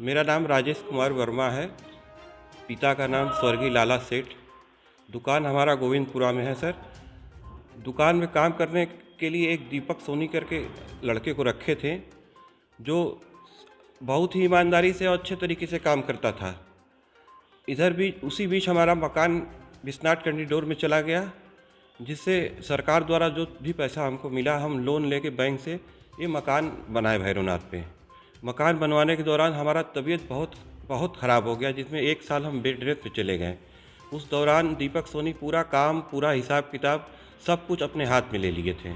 मेरा नाम राजेश कुमार वर्मा है। पिता का नाम स्वर्गीय लाला सेठ। दुकान हमारा गोविंदपुरा में है सर। दुकान में काम करने के लिए एक दीपक सोनी करके लड़के को रखे थे, जो बहुत ही ईमानदारी से और अच्छे तरीके से काम करता था। इधर भी उसी बीच हमारा मकान बिस्नाट कॉरिडोर में चला गया, जिससे सरकार द्वारा जो भी पैसा हमको मिला, हम लोन लेके बैंक से ये मकान बनाए भैरवनाथ पे। मकान बनवाने के दौरान हमारा तबीयत बहुत ख़राब हो गया, जिसमें 1 साल हम बेड रेस्ट पे चले गए। उस दौरान दीपक सोनी पूरा काम, पूरा हिसाब किताब सब कुछ अपने हाथ में ले लिए थे।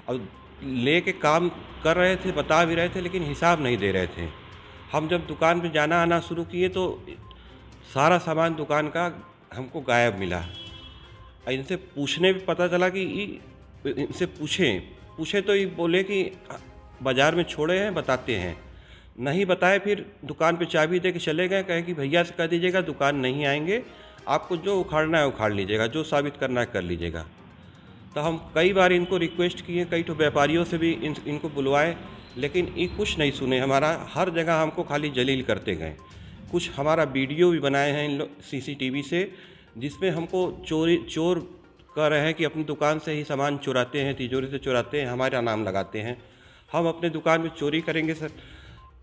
अब ले के काम कर रहे थे, बता भी रहे थे, लेकिन हिसाब नहीं दे रहे थे। हम जब दुकान पे जाना आना शुरू किए तो सारा सामान दुकान का हमको गायब मिला। इनसे पूछने पे पता चला कि इनसे पूछे तो ये बोले कि बाज़ार में छोड़े हैं, बताते हैं। नहीं बताए, फिर दुकान पे चाबी दे के चले गए। कहे कि भैया से कह दीजिएगा दुकान नहीं आएंगे, आपको जो उखाड़ना है उखाड़ लीजिएगा, जो साबित करना है कर लीजिएगा। तो हम कई बार इनको रिक्वेस्ट किए, कई तो व्यापारियों से भी इनको बुलवाए, लेकिन ये कुछ नहीं सुने। हमारा हर जगह हमको खाली जलील करते गए। कुछ हमारा वीडियो भी बनाए हैं इन लोग CCTV से, जिसमें हमको चोर कह रहे हैं कि अपनी दुकान से ही सामान चुराते हैं, तिजोरी से चुराते हैं, हमारा नाम लगाते हैं। हम अपने दुकान में चोरी करेंगे सर,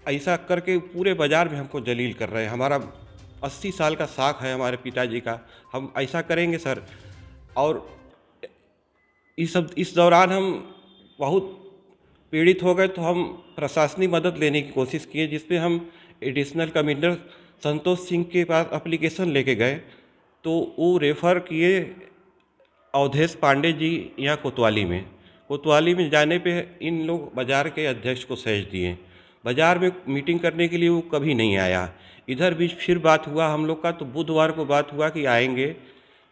ऐसा करके पूरे बाज़ार में हमको जलील कर रहे हैं। हमारा 80 साल का साख है हमारे पिताजी का, हम ऐसा करेंगे सर। और इस दौरान हम बहुत पीड़ित हो गए, तो हम प्रशासनिक मदद लेने की कोशिश किए, जिसपे हम एडिशनल कमिश्नर संतोष सिंह के पास एप्लीकेशन लेके गए, तो वो रेफ़र किए अवधेश पांडे जी यहाँ कोतवाली में जाने पे इन लोग बाज़ार के अध्यक्ष को सहेज दिए। बाज़ार में मीटिंग करने के लिए वो कभी नहीं आया। इधर बीच फिर बात हुआ हम लोग का, तो बुधवार को बात हुआ कि आएंगे,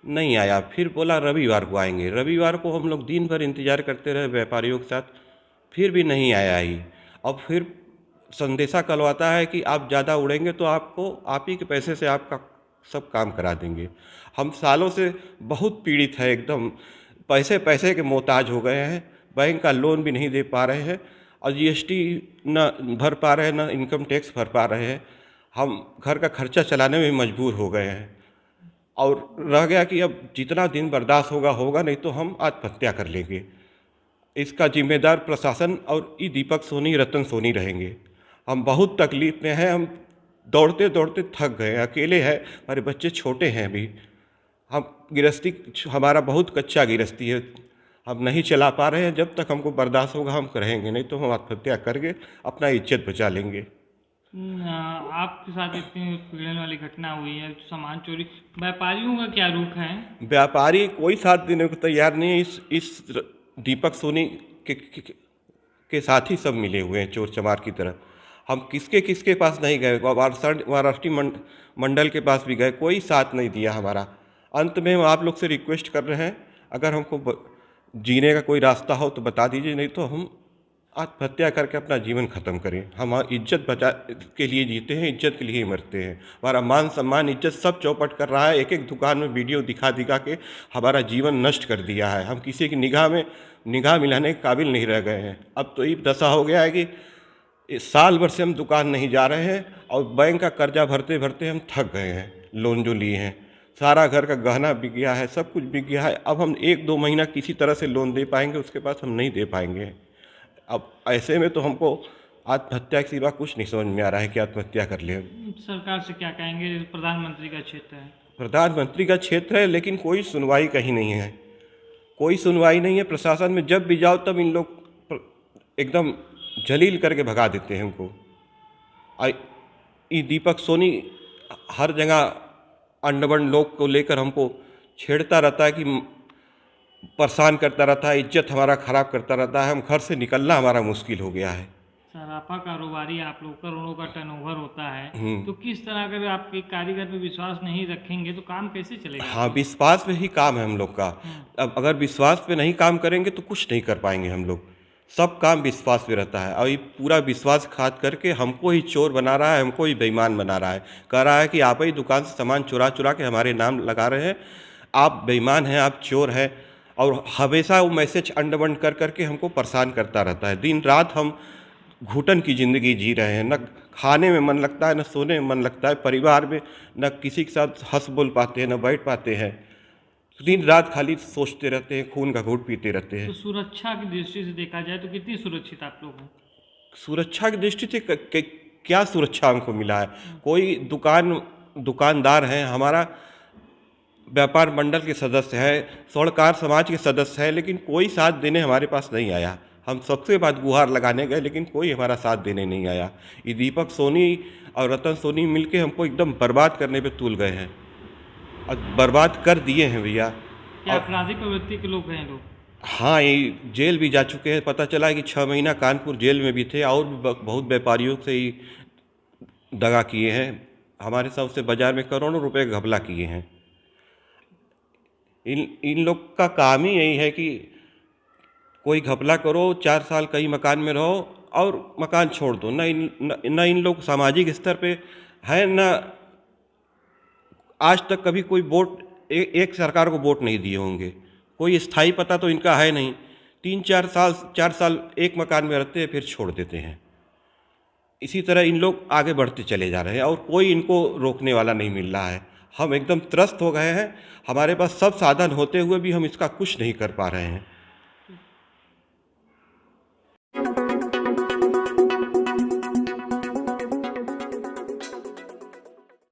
नहीं आया। फिर बोला रविवार को आएंगे। रविवार को हम लोग दिन भर इंतज़ार करते रहे व्यापारियों के साथ, फिर भी नहीं आया ही। अब फिर संदेशा कलवाता है कि आप ज़्यादा उड़ेंगे तो आपको आप ही के पैसे से आपका सब काम करा देंगे। हम सालों से बहुत पीड़ित है, एकदम पैसे के मोहताज हो गए हैं। बैंक का लोन भी नहीं दे पा रहे हैं, और GST न भर पा रहे हैं, न इनकम टैक्स भर पा रहे हैं। हम घर का खर्चा चलाने में मजबूर हो गए हैं, और रह गया कि अब जितना दिन बर्दाश्त होगा, नहीं तो हम आत्महत्या कर लेंगे। इसका जिम्मेदार प्रशासन और ई दीपक सोनी, रतन सोनी रहेंगे। हम बहुत तकलीफ में हैं, हम दौड़ते दौड़ते थक गए। अकेले हैं, हमारे बच्चे छोटे हैं अभी। हम गृहस्थी, हमारा बहुत कच्चा गृहस्थी है, हम नहीं चला पा रहे हैं। जब तक हमको बर्दाश्त होगा हम रहेंगे, नहीं तो हम आत्महत्या करके अपना इज्जत बचा लेंगे। आपके साथ इतनी पीड़न वाली घटना हुई है, सामान चोरी, व्यापारियों का क्या रुख है? व्यापारी कोई साथ देने को तैयार नहीं है। इस दीपक सोनी के साथ ही सब मिले हुए हैं चोर चमार की तरह। हम किसके पास नहीं गए, महाराष्ट्रीय मंडल के पास भी गए, कोई साथ नहीं दिया हमारा। अंत में हम आप लोग से रिक्वेस्ट कर रहे हैं, अगर हमको जीने का कोई रास्ता हो तो बता दीजिए, नहीं तो हम आत्महत्या करके अपना जीवन ख़त्म करें। हम इज्जत बचा के लिए जीते हैं, इज्जत के लिए ही मरते हैं। हमारा मान सम्मान, इज्जत सब चौपट कर रहा है। एक दुकान में वीडियो दिखा के हमारा जीवन नष्ट कर दिया है। हम किसी की निगाह मिलाने के काबिल नहीं रह गए हैं। अब तो ये दशा हो गया है कि साल भर से हम दुकान नहीं जा रहे हैं, और बैंक का कर्जा भरते भरते हम थक गए हैं। लोन जो लिए हैं, सारा घर का गहना बिक गया है, सब कुछ बिक गया है। अब हम 1-2 महीना किसी तरह से लोन दे पाएंगे, उसके बाद हम नहीं दे पाएंगे। अब ऐसे में तो हमको आत्महत्या के सिवा कुछ नहीं समझ में आ रहा है कि आत्महत्या कर ले। सरकार से क्या कहेंगे? प्रधानमंत्री का क्षेत्र है। प्रधानमंत्री का क्षेत्र है, लेकिन कोई सुनवाई कहीं नहीं है, कोई सुनवाई नहीं है। प्रशासन में जब भी जाओ तब इन लोग एकदम जलील करके भगा देते हैं हमको। ये दीपक सोनी हर जगह अंडबंड लोग को लेकर हमको छेड़ता रहता है, कि परेशान करता रहता है, इज्जत हमारा ख़राब करता रहता है। हम घर से निकलना हमारा मुश्किल हो गया है। सराफा कारोबारी आप लोग, करोड़ों का टर्नओवर होता है, तो किस तरह अगर आपके कारीगर पे विश्वास नहीं रखेंगे तो काम कैसे चलेगा? हाँ, विश्वास पे ही काम है हम लोग का। अब अगर विश्वास पे नहीं काम करेंगे तो कुछ नहीं कर पाएंगे हम लोग। सब काम विश्वास पे रहता है, और ये पूरा विश्वासघात करके हमको ही चोर बना रहा है, हमको ही बेईमान बना रहा है। कह रहा है कि आप ही दुकान से सामान चुरा के हमारे नाम लगा रहे हैं, आप बेईमान हैं, आप चोर हैं। और हमेशा वो मैसेज अंडबंड करके हमको परेशान करता रहता है। दिन रात हम घुटन की ज़िंदगी जी रहे हैं, न खाने में मन लगता है, न सोने में मन लगता है, परिवार में न किसी के साथ हंस बोल पाते हैं, न बैठ पाते हैं। दिन रात खाली सोचते रहते हैं, खून का घूंट पीते रहते हैं। तो सुरक्षा की दृष्टि से देखा जाए तो कितनी सुरक्षित आप लोग हैं? सुरक्षा की दृष्टि से क्या सुरक्षा हमको मिला है? कोई दुकानदार हैं, हमारा व्यापार मंडल के सदस्य है, स्वर्णकार समाज के सदस्य है, लेकिन कोई साथ देने हमारे पास नहीं आया। हम सबसे बात गुहार लगाने गए, लेकिन कोई हमारा साथ देने नहीं आया। ये दीपक सोनी और रतन सोनी मिलके हमको एकदम बर्बाद करने पे तुल गए हैं और बर्बाद कर दिए हैं भैया। क्या आपराधिक प्रवृत्ति के लोग हैं लोग? हाँ, ये जेल भी जा चुके हैं। पता चला कि 6 महीना कानपुर जेल में भी थे और भी बहुत व्यापारियों से ही दगा किए हैं। हमारे साथ से बाजार में करोड़ों रुपए का घपला किए हैं। इन लोग का काम ही यही है कि कोई घपला करो, 4 साल कहीं मकान में रहो और मकान छोड़ दो। न इन लोग सामाजिक स्तर पे है, न आज तक कभी कोई वोट एक सरकार को वोट नहीं दिए होंगे। कोई स्थायी पता तो इनका है नहीं। 4 साल एक मकान में रहते हैं, फिर छोड़ देते हैं। इसी तरह इन लोग आगे बढ़ते चले जा रहे हैं और कोई इनको रोकने वाला नहीं मिल रहा है। हम एकदम त्रस्त हो गए हैं। हमारे पास सब साधन होते हुए भी हम इसका कुछ नहीं कर पा रहे हैं।